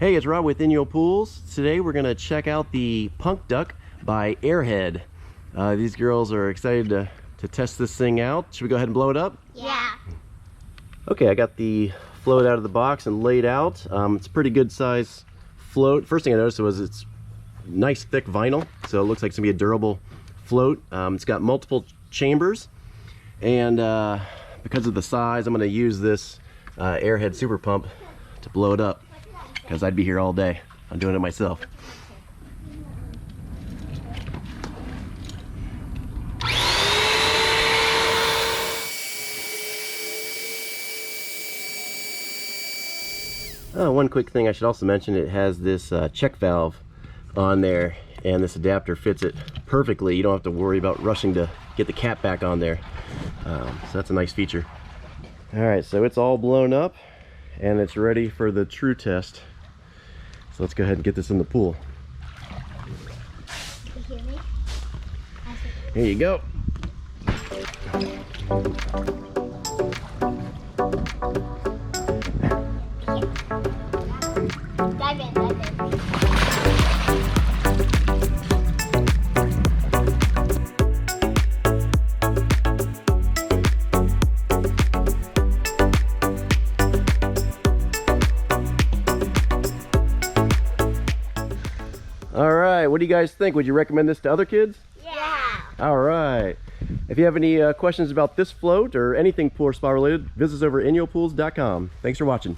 Hey, it's Rob with Inyo Pools. Today we're going to check out the Punk Duck by Airhead. These girls are excited to test this thing out. Should we go ahead and blow it up? Yeah. Okay, I got the float out of the box and laid out. It's a pretty good size float. First thing I noticed was it's nice thick vinyl, so it looks like it's going to be a durable float. It's got multiple chambers, and because of the size, I'm going to use this Airhead super pump to blow it up, because I'd be here all day. I'm doing it myself. One quick thing I should also mention, it has this check valve on there, and this adapter fits it perfectly. You don't have to worry about rushing to get the cap back on there. So that's a nice feature. Alright, so it's all blown up and it's ready for the true test. So let's go ahead and get this in the pool. You hear me? Here you go. Dive in, dive in. All right, what do you guys think? Would you recommend this to other kids? Yeah. All right. If you have any questions about this float or anything pool or spa related, visit us over at inyopools.com. Thanks for watching.